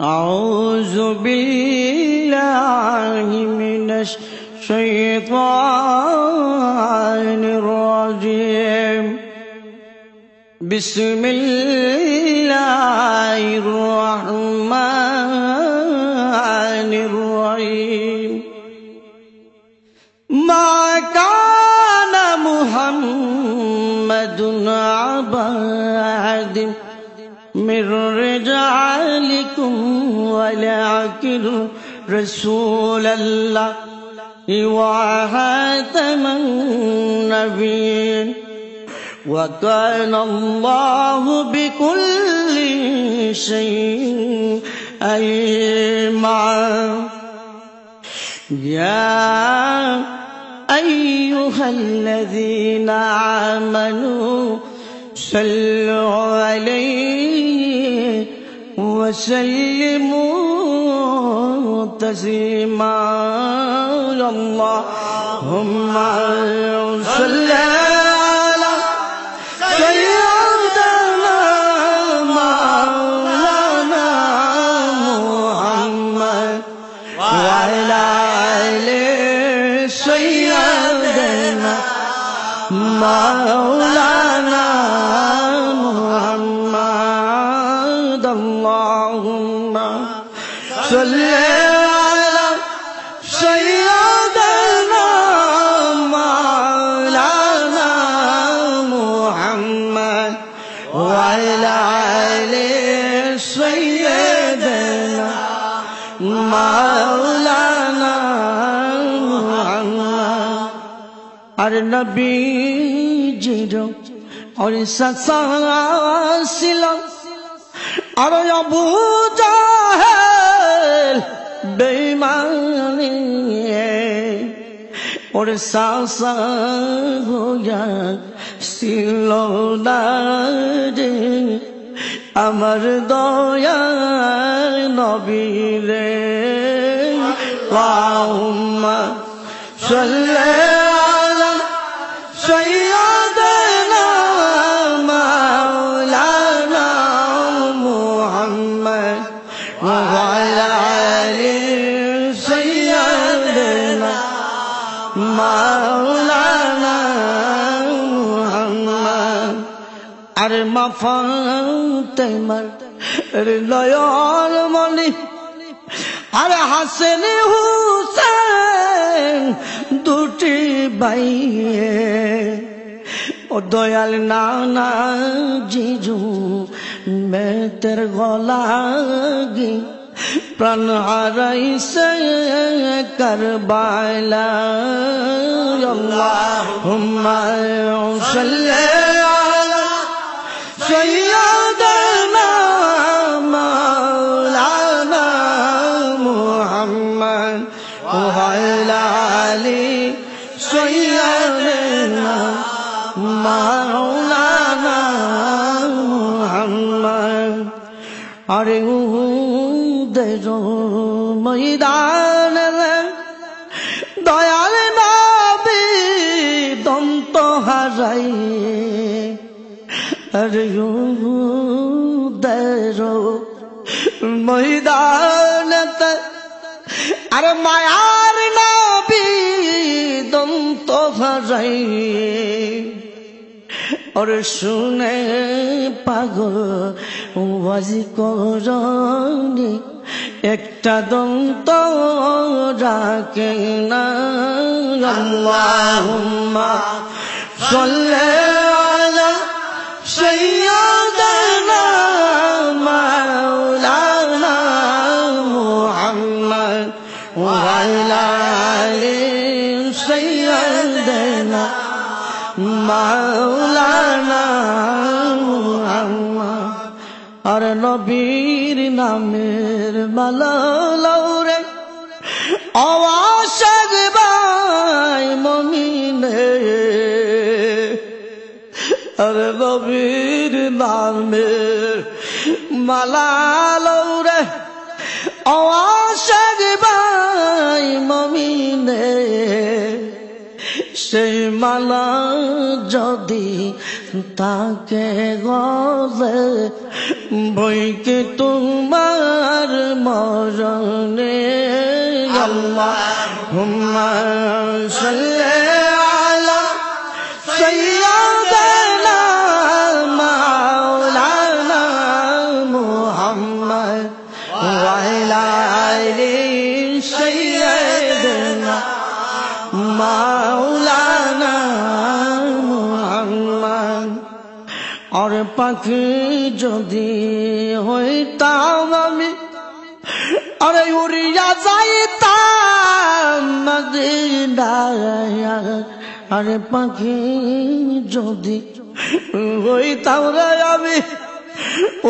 أعوذ بالله من الشيطان الرجيم بسم الله الرحمن الرحيم ما كان محمد أبا أحد من رجالكم ولكن رسول الله وخاتم النبيين وكان الله بكل شيء عليما يا أيها الذين آمنوا صلوا عليه وسلموا تسليما اللهم صل على سيدنا مولانا محمد وعلى آل سيدنا مولانا محمد اللهم صل على سيدنا مولانا محمد وعلى آل سيدنا مولانا محمد النبي جيرو اور سلام اور ابو جہل बेईमानी और सासा होया सिलोनारे अमर दया नबीरे अल्लाहुम्मा सल्ली अला सय्यदना मौलाना मुहम्मद वअला आलि सय्यदना मौलाना मुहम्मद अरे फातिमार अरे नयन मणि अरे हासन हुसैन दुटी भाइये ओ दयाल नाना जीजू मैं तेरे गलागी प्राण हाराइसे करबला अल्लाहुम्मा सल्ली अला सय्यदना मौलाना मुहम्मद वअला आलि सय्यदना मौलाना मुहम्मद अरे उहुदेरो मैदान दयाल नबी दंत हाराई अरे उहुदेरो मैदान अरे मायार नबी दंत हाराई और सुने पागल वाजी करनी एकटा दंत राखे ना अल्लाहुम्मा सल्ली अला सय्यदना मौलाना मुहम्मद वअला आलि सय्यदना मौलाना मुहम्मद और नबीर नामेर माला लौरे आवाशग बाय मोमिने और नबीर नामेर माला लौरे आवाशग बाय मोमिने সেই মালা যদি তাকে গলে বইকে তোমার মরণে আল্লাহুম্মা সাল্লি আলা সাইয়্যিদিনা মাওলানা মুহাম্মদ ওয়া আলা আলি সাইয়্যিদিনা মাওলানা মুহাম্মদ। আর পাখি যদি হইতাম আমি আরে উড়িয়া যাইতাম মদিনায়। আরে পাখি যদি হইতাম রে আমি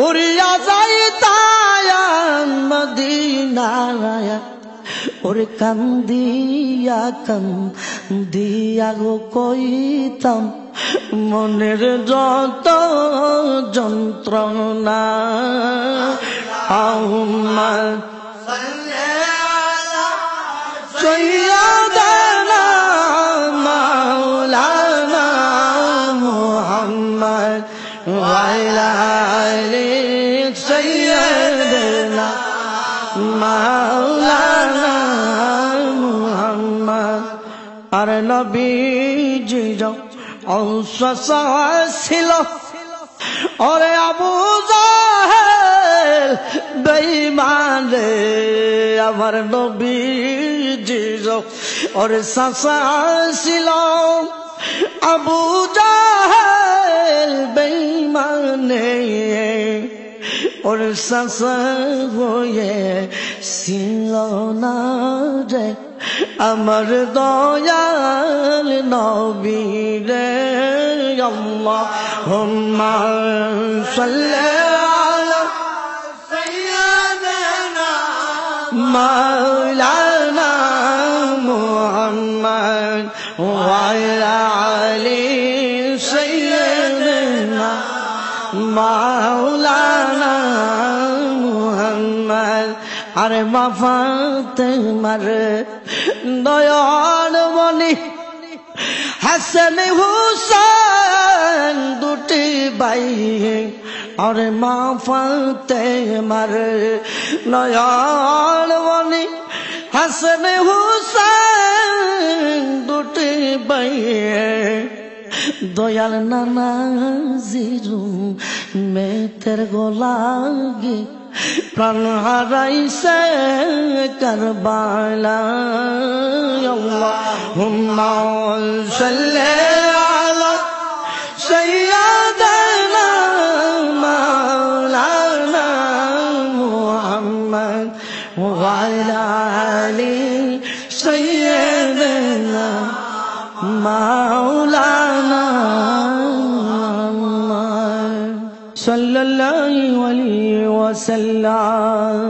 উড়িয়া যাইতাম মদিনায়। ওরে কান্দিয়া গো কইতাম মনের যত যন্ত্রণা। আল্লাহুম্মা সাল্লি আলা সাইয়্যিদিনা মাওলানা মুহাম্মদ ওয়া আলা আলি সাইয়্যিদিনা মাওলানা মুহাম্মদ। আর নবীজি অশ্বাসা ছিল ওরে আবু জাহেল বেঈমান রে। আমার নবীজি ওরে সাসা ছিল আবু জাহেল বেঈমান ওর সাসা হয়ে ছিল না রে আমার দয়াল নবী রে। আল্লাহুম্মা সাল্লি আলা সাইয়্যিদিনা মাওলানা মুহাম্মদ ওয়া আলা আলি সাইয়্যিদিনা মাওলানা মুহাম্মদ। আরে মা ফাতেমার দয়াল মনি হাসান হুসেন দুটি ভাই। আরে মা ফাতেমার দয়াল মনি হাসান হুসেন দুটি ভাই। দয়াল নানা জিরু মেতের গোলাগি প্রাণ হারাইছে কারবালায়। আল্লাহুম্মা সাল্লি আলা সাইয়্যিদিনা মাওলানা মুহাম্মদ ওয়া আলা আলি সাইয়্যিদিনা মাওলানা সাল্লাল্লাহু আলাইহি ওয়াসাল্লাম।